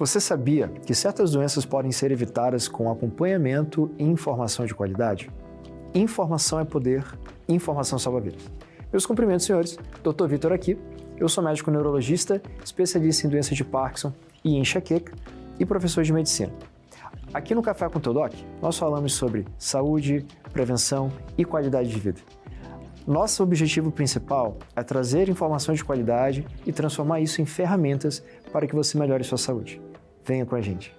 Você sabia que certas doenças podem ser evitadas com acompanhamento e informação de qualidade? Informação é poder, informação salva vidas. Meus cumprimentos, senhores. Dr. Vitor aqui. Eu sou médico neurologista, especialista em doenças de Parkinson e enxaqueca e professor de medicina. Aqui no Café com o Doc, nós falamos sobre saúde, prevenção e qualidade de vida. Nosso objetivo principal é trazer informação de qualidade e transformar isso em ferramentas para que você melhore sua saúde. Venha com a gente.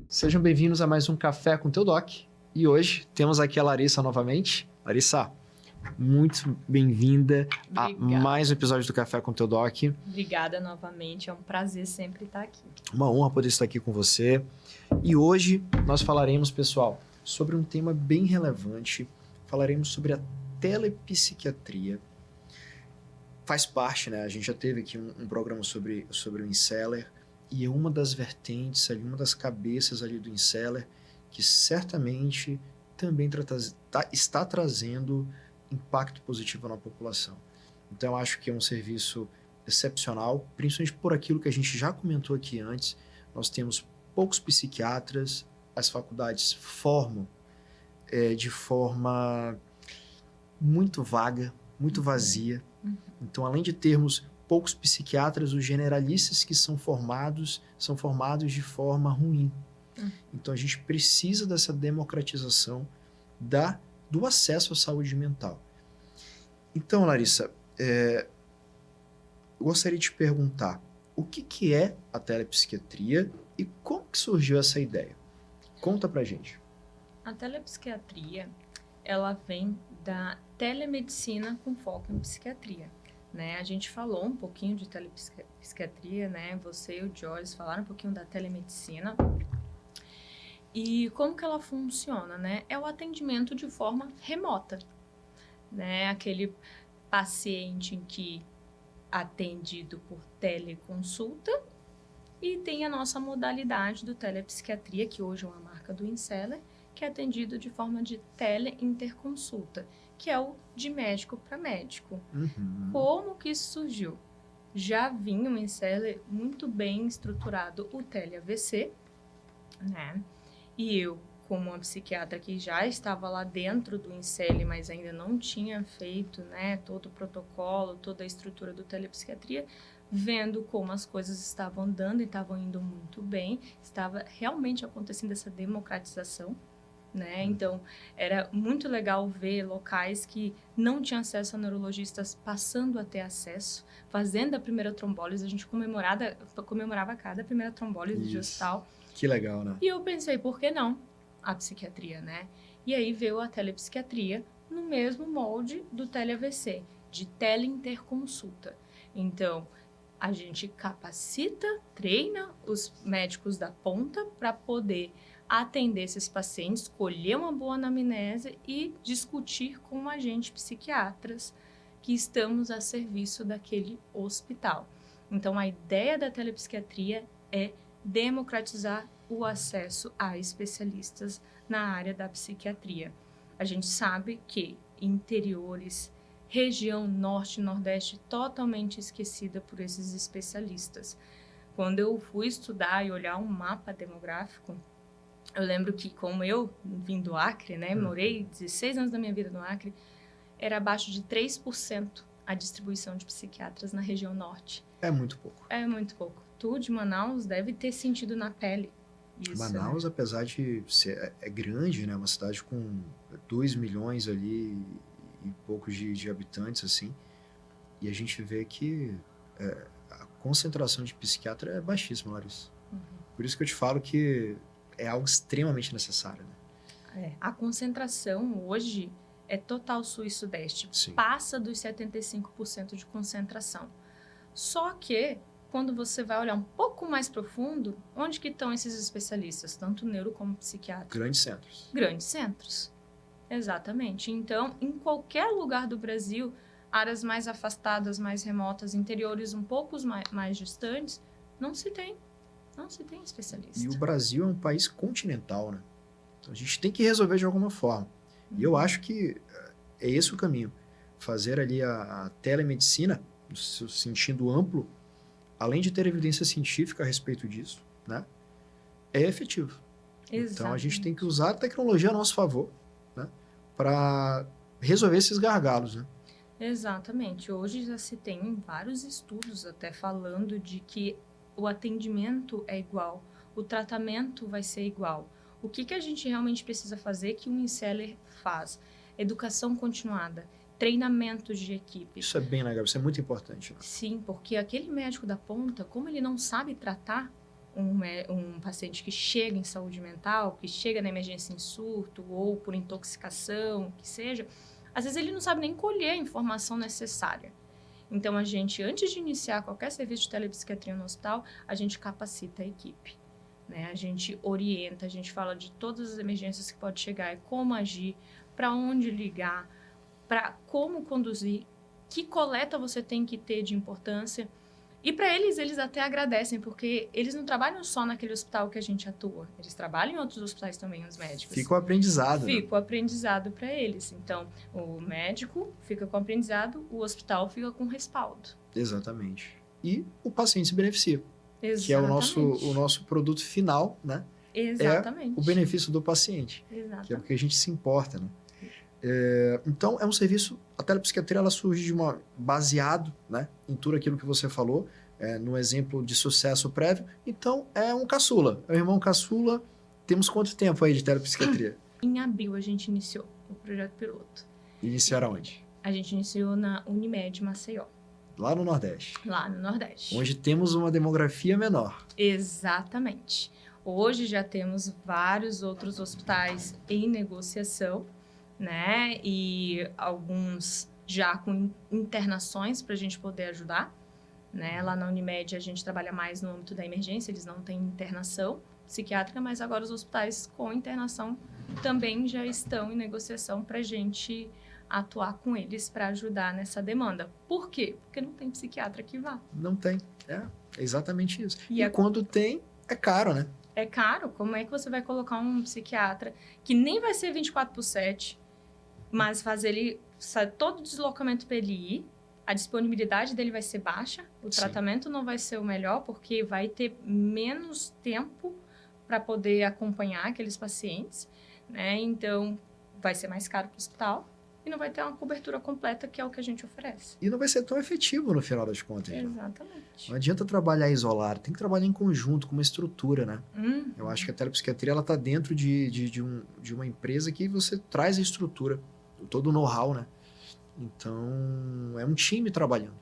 Sejam bem-vindos a mais um Café com o Doc. E hoje temos aqui a Larissa novamente. Larissa, muito bem-vinda a mais um episódio do Café com o Doc. Obrigada novamente, é um prazer sempre estar aqui. Uma honra poder estar aqui com você. E hoje nós falaremos, pessoal, sobre um tema bem relevante. Falaremos sobre a telepsiquiatria. Faz parte, né? A gente já teve aqui um programa sobre o Inseller e é uma das vertentes ali, uma das cabeças ali do Inseller que certamente também está trazendo impacto positivo na população. Então, eu acho que é um serviço excepcional, principalmente por aquilo que a gente já comentou aqui antes. Nós temos poucos psiquiatras, as faculdades formam de forma muito vaga, muito vazia. Então, além de termos poucos psiquiatras, os generalistas que são formados de forma ruim. Então, a gente precisa dessa democratização do acesso à saúde mental. Então, Larissa, eu gostaria de te perguntar o que é a telepsiquiatria e como que surgiu essa ideia? Conta pra gente. A telepsiquiatria, ela vem da telemedicina com foco em psiquiatria. Né? A gente falou um pouquinho de telepsiquiatria, né? Você e o Joyce falaram um pouquinho da telemedicina. E como que ela funciona, né? É o atendimento de forma remota, né? Aquele paciente que atendido por teleconsulta e tem a nossa modalidade do telepsiquiatria, que hoje é uma marca do Inseller, que é atendido de forma de teleinterconsulta, que é o de médico para médico. Como que isso surgiu? Já vinha o Inseller muito bem estruturado o tele-AVC, né? E eu, como uma psiquiatra que já estava lá dentro do Inseller, mas ainda não tinha feito, né, todo o protocolo, toda a estrutura do telepsiquiatria, vendo como as coisas estavam andando e estavam indo muito bem, estava realmente acontecendo essa democratização, né? Então, era muito legal ver locais que não tinham acesso a neurologistas passando a ter acesso, fazendo a primeira trombólise. A gente comemorava cada primeira trombólise de hospital. Que legal, né? E eu pensei, por que não a psiquiatria, né? E aí veio a telepsiquiatria no mesmo molde do tele-AVC, de teleinterconsulta. Então, a gente capacita, treina os médicos da ponta para poder atender esses pacientes, escolher uma boa anamnese e discutir com a gente, psiquiatras, que estamos a serviço daquele hospital. Então, a ideia da telepsiquiatria é democratizar o acesso a especialistas na área da psiquiatria. A gente sabe que interiores, região norte e nordeste totalmente esquecida por esses especialistas. Quando eu fui estudar e olhar um mapa demográfico, eu lembro que, como eu vim do Acre, né, morei 16 anos da minha vida no Acre, era abaixo de 3% a distribuição de psiquiatras na região norte. É muito pouco. É muito pouco. Tu de Manaus deve ter sentido na pele isso, Manaus, né? apesar de ser grande, né, uma cidade com 2 milhões ali e poucos de habitantes, assim, e a gente vê que a concentração de psiquiatra é baixíssima, Larissa. Por isso que eu te falo que é algo extremamente necessário, né? A concentração hoje é total sul e sudeste. Sim. Passa dos 75% de concentração. Só que, quando você vai olhar um pouco mais profundo, onde que estão esses especialistas? Tanto neuro como psiquiatra. Grandes centros. Grandes centros. Exatamente. Então, em qualquer lugar do Brasil, áreas mais afastadas, mais remotas, interiores um pouco mais distantes, não se tem. Não se tem E especialista. o Brasil é um país continental, né? Então a gente tem que resolver de alguma forma. E eu acho que é esse o caminho. Fazer ali a telemedicina, no seu sentido amplo, além de ter evidência científica a respeito disso, né? É efetivo. Então a gente tem que usar a tecnologia a nosso favor, né? Para resolver esses gargalos, né? Exatamente. Hoje já se tem vários estudos até falando de que o atendimento é igual, o tratamento vai ser igual. O que a gente realmente precisa fazer que o Inseller faz? Educação continuada, treinamentos de equipe. Isso é bem legal, isso é muito importante, né? Sim, porque aquele médico da ponta, como ele não sabe tratar um paciente que chega em saúde mental, que chega na emergência em surto ou por intoxicação, que seja, às vezes ele não sabe nem colher a informação necessária. Então, a gente, antes de iniciar qualquer serviço de telepsiquiatria no hospital, a gente capacita a equipe, né? A gente orienta, a gente fala de todas as emergências que pode chegar e como agir, para onde ligar, para como conduzir, que coleta você tem que ter de importância. E para eles até agradecem, porque eles não trabalham só naquele hospital que a gente atua. Eles trabalham em outros hospitais também, os médicos. Fica o aprendizado. Fica o aprendizado para eles. Então, o médico fica com o aprendizado, o hospital fica com respaldo. Exatamente. E o paciente se beneficia. Exatamente. Que é o nosso produto final, né? Exatamente. É o benefício do paciente. Exatamente. Que é o que a gente se importa, né? Então, é um serviço... A telepsiquiatria, ela surge baseado, né, em tudo aquilo que você falou, no exemplo de sucesso prévio. Então, é um caçula. É o irmão caçula. Temos quanto tempo aí de telepsiquiatria? Em abril, a gente iniciou o projeto piloto. Iniciar aonde? A gente iniciou na Unimed Maceió. Lá no Nordeste. Lá no Nordeste. Onde temos uma demografia menor. Exatamente. Hoje já temos vários outros hospitais em negociação, né? E alguns já com internações para a gente poder ajudar, né? Lá na Unimed a gente trabalha mais no âmbito da emergência, eles não têm internação psiquiátrica, mas agora os hospitais com internação também já estão em negociação para a gente atuar com eles para ajudar nessa demanda. Por quê? Porque não tem psiquiatra que vá. Não tem. É exatamente isso. E quando tem, é caro, né? É caro. Como é que você vai colocar um psiquiatra que nem vai ser 24/7, mas fazer ele todo o deslocamento para ele ir, a disponibilidade dele vai ser baixa, o tratamento não vai ser o melhor, porque vai ter menos tempo para poder acompanhar aqueles pacientes, né? Então, vai ser mais caro para o hospital e não vai ter uma cobertura completa, que é o que a gente oferece. E não vai ser tão efetivo no final das contas. Exatamente. Não adianta trabalhar isolado, tem que trabalhar em conjunto, com uma estrutura, né? Eu acho que a telepsiquiatria está dentro de uma empresa que você traz a estrutura, todo o know-how, né? Então, é um time trabalhando.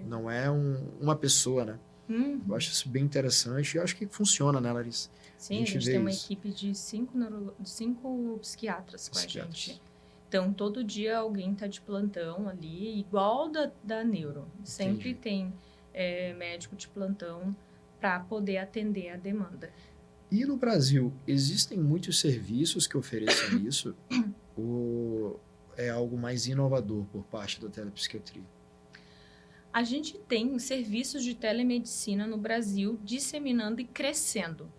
Não é uma pessoa, né? Eu acho isso bem interessante e acho que funciona, né, Larissa? Sim, a gente tem uma equipe de 5 psiquiatras com a gente. Então, todo dia alguém está de plantão ali, igual da neuro. Sempre tem médico de plantão para poder atender a demanda. E no Brasil, existem muitos serviços que ofereçam isso? Ou é algo mais inovador por parte da telepsiquiatria? A gente tem serviços de telemedicina no Brasil disseminando e crescendo.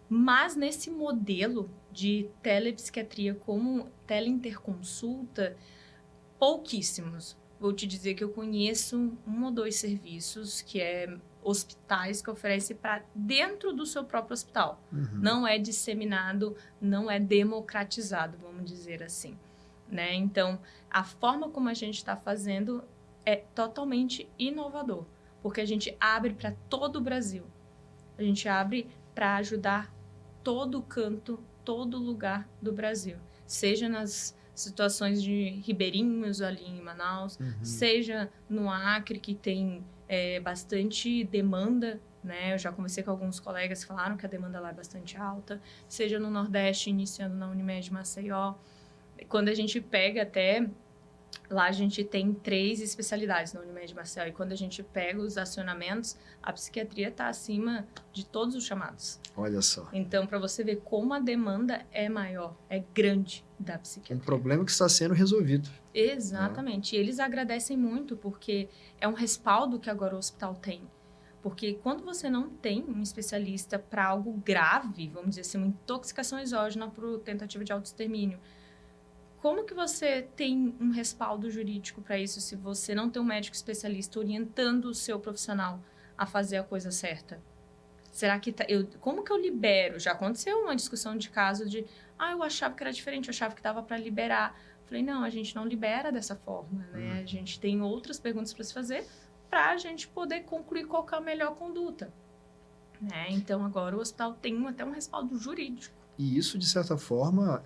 Mas nesse modelo de telepsiquiatria como teleinterconsulta, pouquíssimos. Vou te dizer que eu conheço 1 ou 2 serviços que é hospitais que oferecem para dentro do seu próprio hospital. Não é disseminado, não é democratizado, vamos dizer assim, né? Então, a forma como a gente está fazendo é totalmente inovador, porque a gente abre para todo o Brasil. A gente abre para ajudar todo canto, todo lugar do Brasil. Seja nas situações de ribeirinhos ali em Manaus, seja no Acre, que tem bastante demanda, né? Eu já conversei com alguns colegas que falaram que a demanda lá é bastante alta. Seja no Nordeste, iniciando na Unimed Maceió. Quando a gente pega até... Lá a gente tem 3 especialidades na Unimed Maceió. E quando a gente pega os acionamentos, a psiquiatria está acima de todos os chamados. Olha só. Então, para você ver como a demanda é maior, é grande da psiquiatria. Um problema que está sendo resolvido. Exatamente. E eles agradecem muito, porque é um respaldo que agora o hospital tem. Porque quando você não tem um especialista para algo grave, vamos dizer assim, uma intoxicação exógena por tentativa de autoextermínio, como que você tem um respaldo jurídico para isso se você não tem um médico especialista orientando o seu profissional a fazer a coisa certa? Será que como que eu libero? Já aconteceu uma discussão de caso de, eu achava que era diferente, eu achava que dava para liberar. Falei, não, a gente não libera dessa forma, né? A gente tem outras perguntas para se fazer para a gente poder concluir qual que é a melhor conduta, né? Então, agora o hospital tem até um respaldo jurídico. E isso, de certa forma,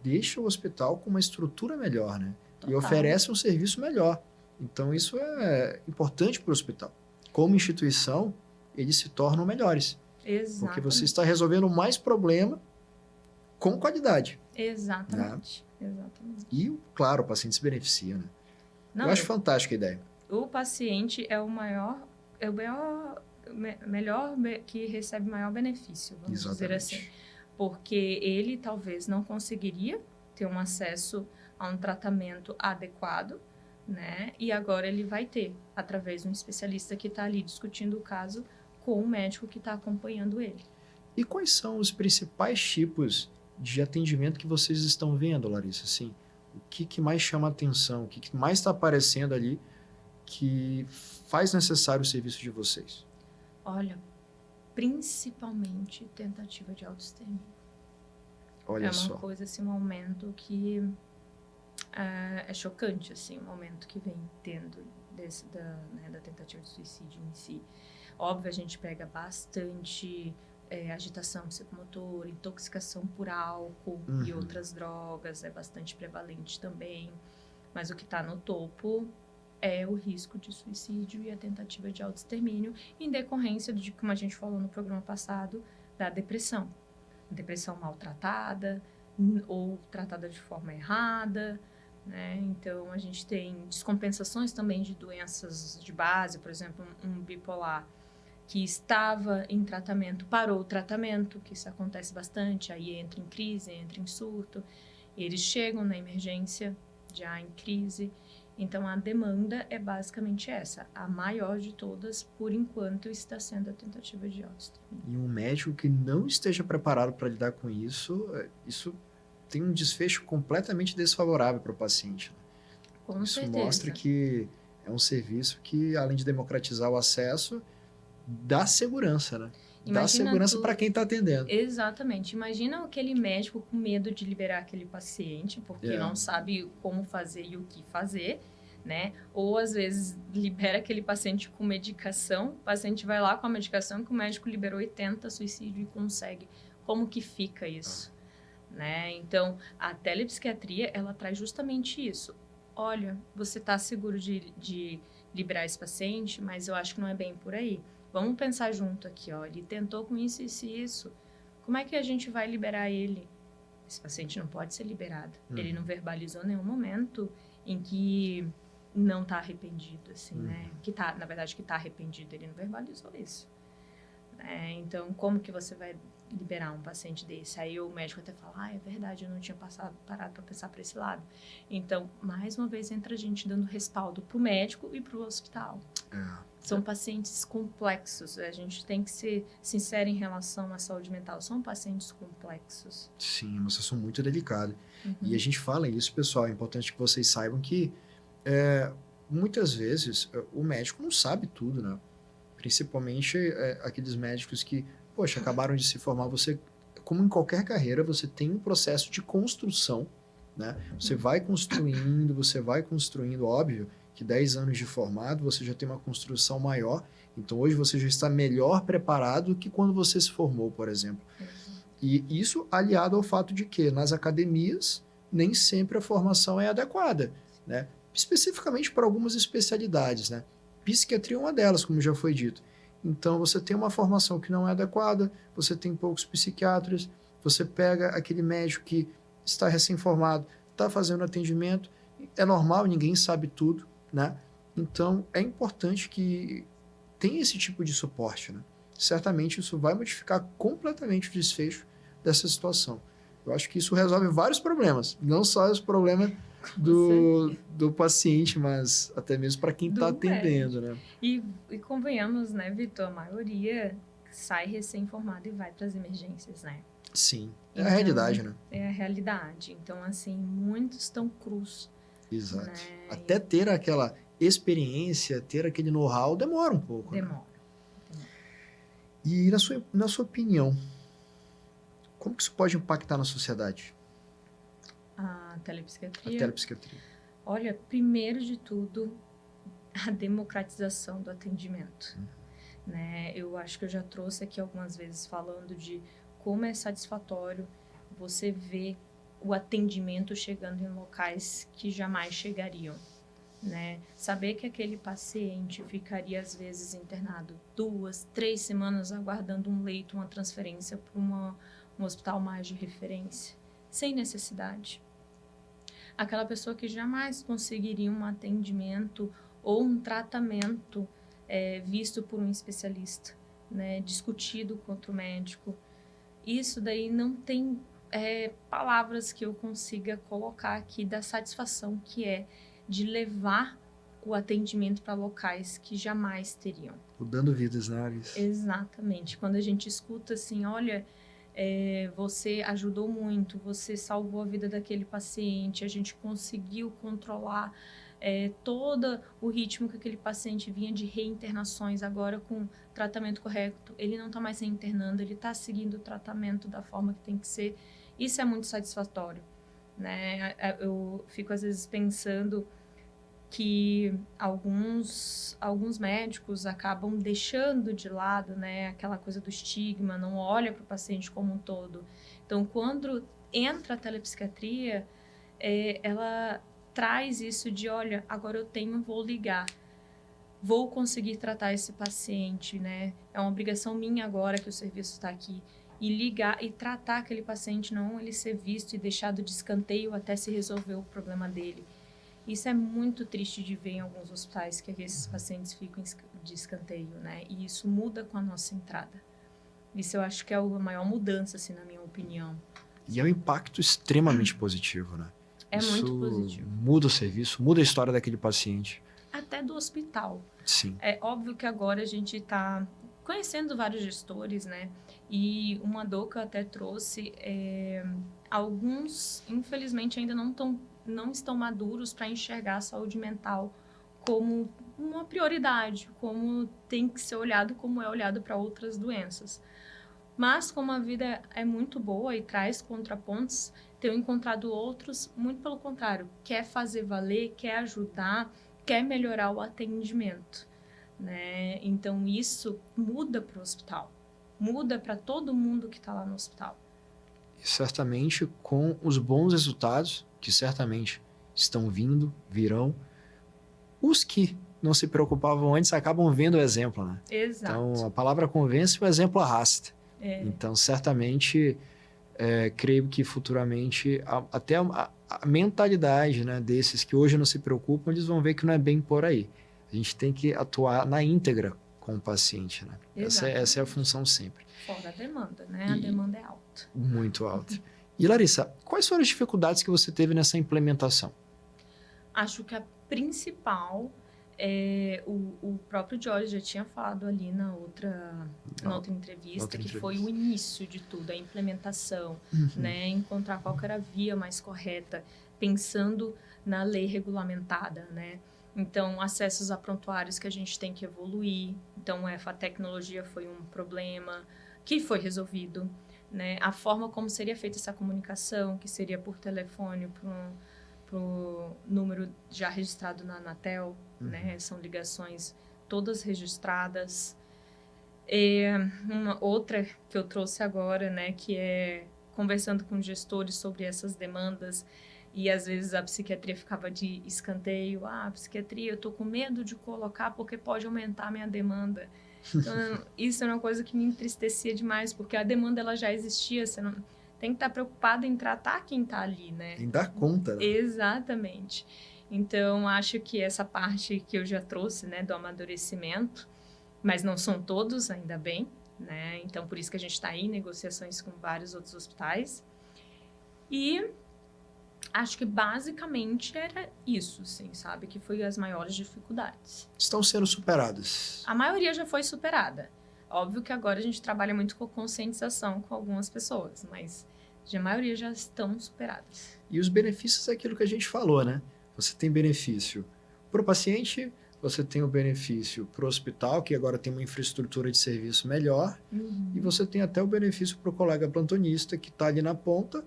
deixa o hospital com uma estrutura melhor, né? Total. E oferece um serviço melhor. Então, isso é importante para o hospital. Como instituição, eles se tornam melhores. Exatamente. Porque você está resolvendo mais problema com qualidade. Exatamente. Né? Exatamente. E, claro, o paciente se beneficia, né? Não, eu acho fantástica a ideia. O paciente é o melhor que recebe maior benefício, vamos dizer assim. Porque ele talvez não conseguiria ter um acesso a um tratamento adequado, né? E agora ele vai ter, através de um especialista que está ali discutindo o caso com o médico que está acompanhando ele. E quais são os principais tipos de atendimento que vocês estão vendo, Larissa? Assim, o que mais chama a atenção? O que mais está aparecendo ali que faz necessário o serviço de vocês? Olha, principalmente tentativa de autoextermínio. Olha só. É uma coisa, assim, um aumento que é chocante, assim, o aumento que vem tendo da tentativa de suicídio em si. Óbvio, a gente pega bastante agitação psicomotora, intoxicação por álcool e outras drogas, é bastante prevalente também. Mas o que está no topo é o risco de suicídio e a tentativa de autoextermínio em decorrência de, como a gente falou no programa passado, da depressão. Depressão maltratada ou tratada de forma errada, né? Então, a gente tem descompensações também de doenças de base, por exemplo, um bipolar que estava em tratamento, parou o tratamento, que isso acontece bastante, aí entra em crise, entra em surto, eles chegam na emergência já em crise. Então, a demanda é basicamente essa. A maior de todas, por enquanto, está sendo a tentativa de autoextermínio. E um médico que não esteja preparado para lidar com isso tem um desfecho completamente desfavorável para o paciente. Né? Com isso certeza. Mostra que é um serviço que, além de democratizar o acesso, dá segurança, né? Dá segurança para quem está atendendo. Exatamente. Imagina aquele médico com medo de liberar aquele paciente, porque não sabe como fazer e o que fazer, né? Ou, às vezes, libera aquele paciente com medicação, o paciente vai lá com a medicação que o médico liberou e tenta suicídio e consegue. Como que fica isso? Né? Então, a telepsiquiatria, ela traz justamente isso. Olha, você está seguro de liberar esse paciente, mas eu acho que não é bem por aí. Vamos pensar junto aqui, ó. Ele tentou com isso, isso e isso. Como é que a gente vai liberar ele? Esse paciente não pode ser liberado. Ele não verbalizou nenhum momento em que não está arrependido, assim, né? Na verdade, que está arrependido. Ele não verbalizou isso. Então, como que você vai liberar um paciente desse? Aí o médico até fala, é verdade, eu não tinha parado para pensar para esse lado. Então, mais uma vez, entra a gente dando respaldo para o médico e para o hospital. São pacientes complexos. A gente tem que ser sincero em relação à saúde mental. São pacientes complexos. Sim, uma situação muito delicada. E a gente fala isso, pessoal. É importante que vocês saibam que muitas vezes o médico não sabe tudo, né? Principalmente aqueles médicos que, poxa, acabaram de se formar. Você, como em qualquer carreira, você tem um processo de construção, né? Você vai construindo, óbvio, que 10 anos de formado, você já tem uma construção maior. Então, hoje você já está melhor preparado do que quando você se formou, por exemplo. E isso aliado ao fato de que, nas academias, nem sempre a formação é adequada, né? Especificamente para algumas especialidades, né? Psiquiatria é uma delas, como já foi dito. Então, você tem uma formação que não é adequada, você tem poucos psiquiatras, você pega aquele médico que está recém-formado, está fazendo atendimento, é normal, ninguém sabe tudo, né? Então, é importante que tenha esse tipo de suporte, né? Certamente isso vai modificar completamente o desfecho dessa situação. Eu acho que isso resolve vários problemas, não só os problemas do paciente, mas até mesmo para quem está atendendo, né? E convenhamos, né, Vitor, a maioria sai recém-formado e vai para as emergências, né? Sim, é a realidade, né? É a realidade. Então, assim, muitos estão crus. Exato. Né? Até ter aquela experiência, ter aquele know-how, demora um pouco. Demora. Né? E na sua opinião, como que isso pode impactar na sociedade? A telepsiquiatria? A telepsiquiatria. Olha, primeiro de tudo, a democratização do atendimento. Né? Eu acho que eu já trouxe aqui algumas vezes falando de como é satisfatório você ver o atendimento chegando em locais que jamais chegariam. Né? Saber que aquele paciente ficaria, às vezes, internado 2, 3 semanas aguardando um leito, uma transferência para um hospital mais de referência, sem necessidade. Aquela pessoa que jamais conseguiria um atendimento ou um tratamento visto por um especialista, né? Discutido com outro médico. Isso daí não tem palavras que eu consiga colocar aqui da satisfação que é de levar o atendimento para locais que jamais teriam. Mudando vidas, né, Alice? Exatamente. Quando a gente escuta assim, olha, você ajudou muito, você salvou a vida daquele paciente, a gente conseguiu controlar todo o ritmo que aquele paciente vinha de reinternações, agora com tratamento correto, ele não está mais reinternando, ele está seguindo o tratamento da forma que tem que ser. Isso é muito satisfatório, né? Eu fico às vezes pensando que alguns médicos acabam deixando de lado, né, aquela coisa do estigma, não olha para o paciente como um todo. Então, quando entra a telepsiquiatria, ela traz isso de, olha, agora eu vou ligar, vou conseguir tratar esse paciente, né? É uma obrigação minha agora que o serviço está aqui. E ligar e tratar aquele paciente, não ele ser visto e deixado de escanteio até se resolver o problema dele. Isso é muito triste de ver em alguns hospitais, que esses pacientes ficam de escanteio, né? E isso muda com a nossa entrada. Isso eu acho que é a maior mudança, assim, na minha opinião. E é um impacto extremamente positivo, né? Isso muito positivo. Muda o serviço, muda a história daquele paciente. Até do hospital. Sim. É óbvio que agora a gente está conhecendo vários gestores, né? E uma dor que eu até trouxe, alguns, infelizmente, ainda não estão maduros para enxergar a saúde mental como uma prioridade, como tem que ser olhado como é olhado para outras doenças. Mas como a vida é muito boa e traz contrapontos, tenho encontrado outros, muito pelo contrário, quer fazer valer, quer ajudar, quer melhorar o atendimento, né? Então isso muda para o hospital, muda para todo mundo que está lá no hospital. E certamente com os bons resultados, que certamente estão vindo, virão, os que não se preocupavam antes acabam vendo o exemplo, né? Exato. Então, a palavra convence, o exemplo arrasta. Então, certamente, creio que futuramente, até a mentalidade, né, desses que hoje não se preocupam, eles vão ver que não é bem por aí. A gente tem que atuar na íntegra com o paciente, né? Essa é a função sempre. Fora a demanda, né? A demanda é alta. Muito alta. E, Larissa, quais foram as dificuldades que você teve nessa implementação? Acho que a principal o próprio Jorge já tinha falado ali na outra entrevista, foi o início de tudo, a implementação, né? Encontrar qual que era a via mais correta, pensando na lei regulamentada, né? Então, acessos a prontuários que a gente tem que evoluir. Então, a tecnologia foi um problema que foi resolvido, né? A forma como seria feita essa comunicação, que seria por telefone, para o número já registrado na Anatel, né? São ligações todas registradas. Uma outra que eu trouxe agora, né? Que é conversando com gestores sobre essas demandas, e às vezes a psiquiatria ficava de escanteio. A psiquiatria, eu tô com medo de colocar porque pode aumentar a minha demanda. Então, isso é uma coisa que me entristecia demais, porque a demanda ela já existia, você não tem que estar preocupado em tratar quem está ali, né? Em dar conta, né? Exatamente. Então, acho que essa parte que eu já trouxe, né, do amadurecimento, mas não são todos, ainda bem, né? Então, por isso que a gente está aí em negociações com vários outros hospitais. E Acho que basicamente era isso, sim, sabe? Que foi as maiores dificuldades. Estão sendo superadas. A maioria já foi superada. Óbvio que agora a gente trabalha muito com conscientização com algumas pessoas, mas a maioria já estão superadas. E os benefícios é aquilo que a gente falou, né? Você tem benefício para o paciente, você tem o benefício para o hospital, que agora tem uma infraestrutura de serviço melhor, e você tem até o benefício para o colega plantonista que está ali na ponta,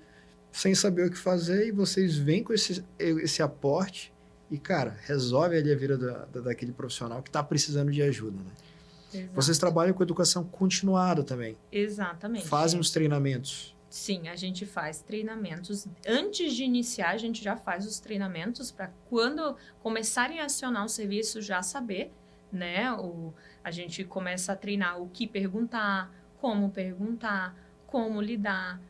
sem saber o que fazer, e vocês vêm com esse aporte e, cara, resolve ali a vida daquele profissional que está precisando de ajuda, né? Exato. Vocês trabalham com educação continuada também. Exatamente. Fazem os treinamentos. Sim, a gente faz treinamentos. Antes de iniciar, a gente já faz os treinamentos para quando começarem a acionar o serviço já saber, né? A gente começa a treinar o que perguntar, como lidar.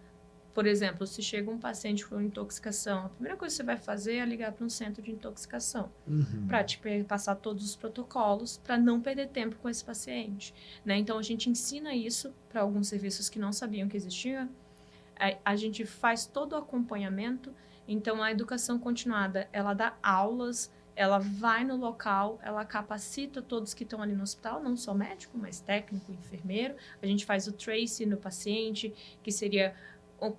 Por exemplo, se chega um paciente com intoxicação, a primeira coisa que você vai fazer é ligar para um centro de intoxicação para te passar todos os protocolos para não perder tempo com esse paciente, né? Então, a gente ensina isso para alguns serviços que não sabiam que existia. A gente faz todo o acompanhamento. Então, a educação continuada, ela dá aulas, ela vai no local, ela capacita todos que estão ali no hospital, não só médico, mas técnico, enfermeiro. A gente faz o trace no paciente, que seria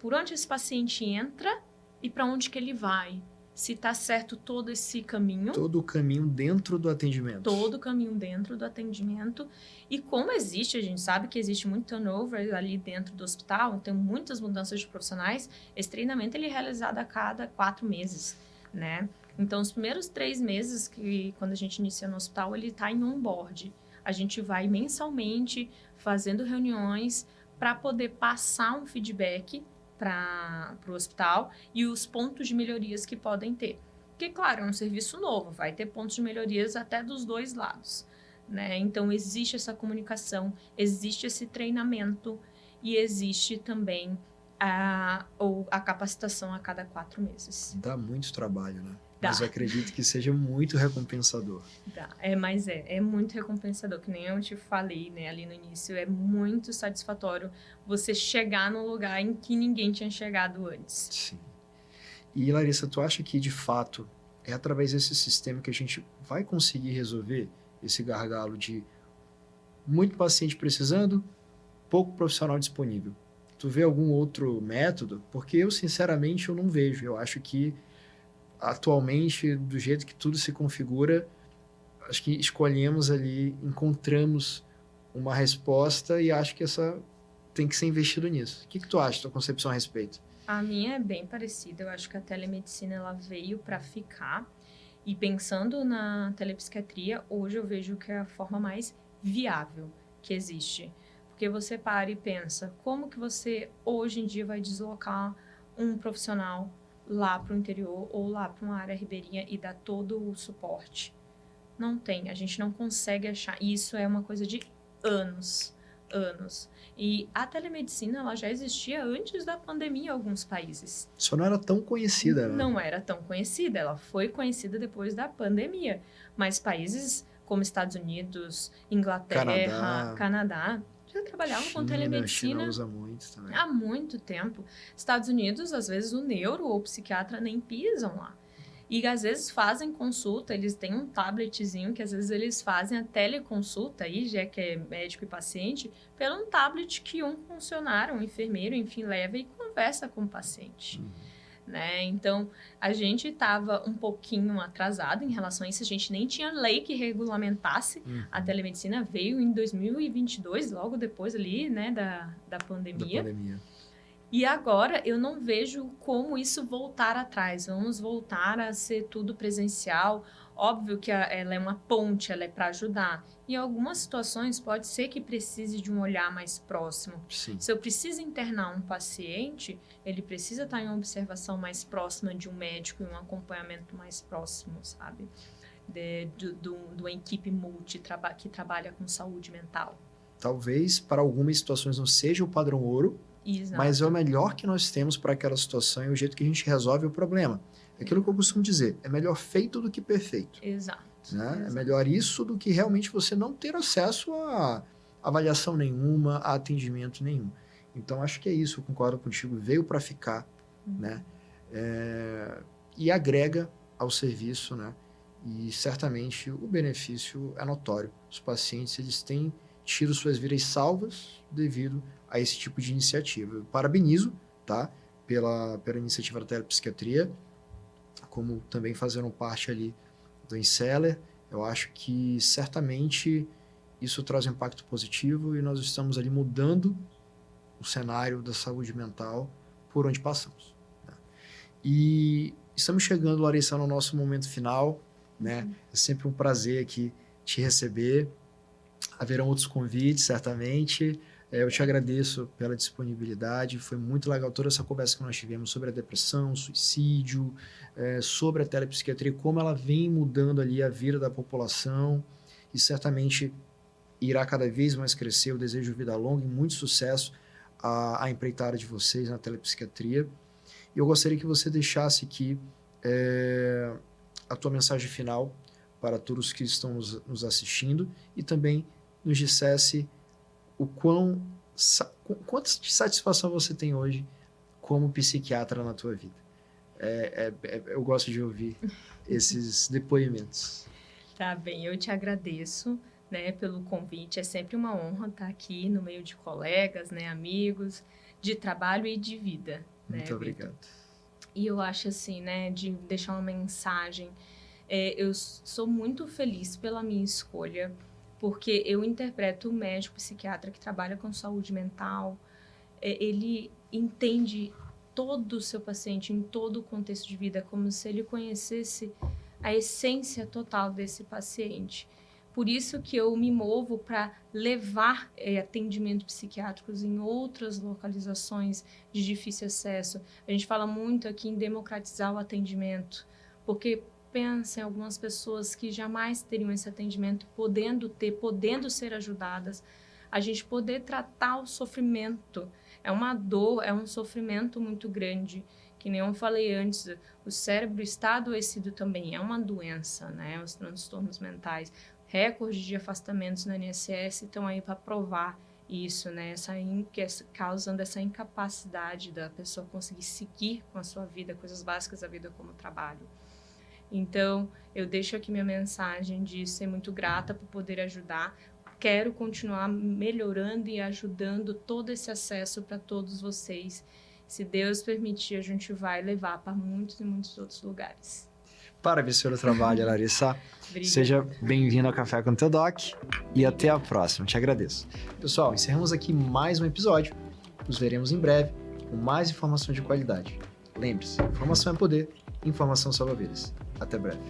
por onde esse paciente entra e para onde que ele vai. Se está certo todo esse caminho. Todo o caminho dentro do atendimento. Todo o caminho dentro do atendimento. E como existe, a gente sabe que existe muito turnover ali dentro do hospital, tem muitas mudanças de profissionais, esse treinamento ele é realizado a cada 4 meses, né? Então, os primeiros 3 meses, que quando a gente inicia no hospital, ele está em on-board. A gente vai mensalmente fazendo reuniões para poder passar um feedback para o hospital e os pontos de melhorias que podem ter. Porque, claro, é um serviço novo, vai ter pontos de melhorias até dos 2 lados, né? Então, existe essa comunicação, existe esse treinamento e existe também a capacitação a cada 4 meses. Dá muito trabalho, né? Dá. Mas eu acredito que seja muito recompensador. Dá. Mas é muito recompensador, que nem eu te falei, né, ali no início, é muito satisfatório você chegar num lugar em que ninguém tinha chegado antes. Sim. E, Larissa, tu acha que, de fato, é através desse sistema que a gente vai conseguir resolver esse gargalo de muito paciente precisando, pouco profissional disponível? Tu vê algum outro método? Porque eu, sinceramente, eu não vejo. Eu acho que atualmente, do jeito que tudo se configura, acho que escolhemos ali, encontramos uma resposta e acho que essa tem que ser investido nisso. O que tu acha, tua concepção a respeito? A minha é bem parecida. Eu acho que a telemedicina ela veio para ficar. E pensando na telepsiquiatria, hoje eu vejo que é a forma mais viável que existe. Porque você para e pensa, como que você hoje em dia vai deslocar um profissional lá para o interior ou lá para uma área ribeirinha e dar todo o suporte? Não tem, a gente não consegue achar. Isso é uma coisa de anos. E a telemedicina ela já existia antes da pandemia em alguns países. Só não era tão conhecida, né? Não era tão conhecida, ela foi conhecida depois da pandemia. Mas países como Estados Unidos, Inglaterra, Canadá já trabalhavam com telemedicina. China usa muito também. Há muito tempo. Estados Unidos, às vezes, o neuro ou o psiquiatra nem pisam lá. E, às vezes, fazem consulta, eles têm um tabletzinho que, às vezes, eles fazem a teleconsulta, aí, já que é médico e paciente, pelo um tablet que um funcionário, um enfermeiro, enfim, leva e conversa com o paciente. Né? Então, a gente estava um pouquinho atrasado em relação a isso, a gente nem tinha lei que regulamentasse. A telemedicina veio em 2022, logo depois ali, né, da pandemia. E agora eu não vejo como isso voltar atrás. Vamos voltar a ser tudo presencial. Óbvio que ela é uma ponte, ela é para ajudar. Em algumas situações pode ser que precise de um olhar mais próximo. Sim. Se eu preciso internar um paciente, ele precisa estar em uma observação mais próxima de um médico e um acompanhamento mais próximo, sabe? De uma equipe que trabalha com saúde mental. Talvez para algumas situações não seja o padrão ouro, Exato. Mas é o melhor que nós temos para aquela situação e o jeito que a gente resolve o problema. É aquilo que eu costumo dizer, é melhor feito do que perfeito. Exato. Né? Exato. É melhor isso do que realmente você não ter acesso a avaliação nenhuma, a atendimento nenhum. Então, acho que é isso, eu concordo contigo, veio para ficar. Né? e agrega ao serviço, né? E certamente o benefício é notório. Os pacientes eles têm tido suas vidas salvas devido a esse tipo de iniciativa. Eu parabenizo, tá? Pela iniciativa da telepsiquiatria, como também fazendo parte ali do Inseller. Eu acho que certamente isso traz um impacto positivo e nós estamos ali mudando o cenário da saúde mental por onde passamos, né? E estamos chegando, Larissa, no nosso momento final, né? É sempre um prazer aqui te receber. Haverão outros convites, certamente. Eu te agradeço pela disponibilidade. Foi muito legal toda essa conversa que nós tivemos sobre a depressão, suicídio, sobre a telepsiquiatria, como ela vem mudando ali a vida da população e certamente irá cada vez mais crescer. Eu desejo vida longa e muito sucesso à empreitada de vocês na telepsiquiatria. E eu gostaria que você deixasse aqui a tua mensagem final para todos que estão nos assistindo e também nos dissesse quanto de satisfação você tem hoje como psiquiatra na tua vida. Eu gosto de ouvir esses depoimentos. Tá bem, eu te agradeço, né, pelo convite. É sempre uma honra estar aqui no meio de colegas, né, amigos, de trabalho e de vida. Muito obrigado. E eu acho assim, né, de deixar uma mensagem. Eu sou muito feliz pela minha escolha, porque eu interpreto o médico psiquiatra que trabalha com saúde mental. Ele entende todo o seu paciente em todo o contexto de vida, como se ele conhecesse a essência total desse paciente. Por isso que eu me movo para levar atendimentos psiquiátricos em outras localizações de difícil acesso. A gente fala muito aqui em democratizar o atendimento, porque pensa em algumas pessoas que jamais teriam esse atendimento, podendo ser ajudadas, a gente poder tratar o sofrimento. É uma dor, é um sofrimento muito grande, que nem eu falei antes, o cérebro está adoecido também, é uma doença, né? Os transtornos mentais, recordes de afastamentos no INSS estão aí para provar isso, né? Causando essa incapacidade da pessoa conseguir seguir com a sua vida, coisas básicas da vida como trabalho. Então, eu deixo aqui minha mensagem de ser muito grata por poder ajudar. Quero continuar melhorando e ajudando todo esse acesso para todos vocês. Se Deus permitir, a gente vai levar para muitos e muitos outros lugares. Parabéns pelo trabalho, Larissa. Seja bem-vindo ao Café com Teodoc e até a próxima. Te agradeço. Pessoal, encerramos aqui mais um episódio. Nos veremos em breve com mais informação de qualidade. Lembre-se, informação é poder, informação salva vidas. Até breve.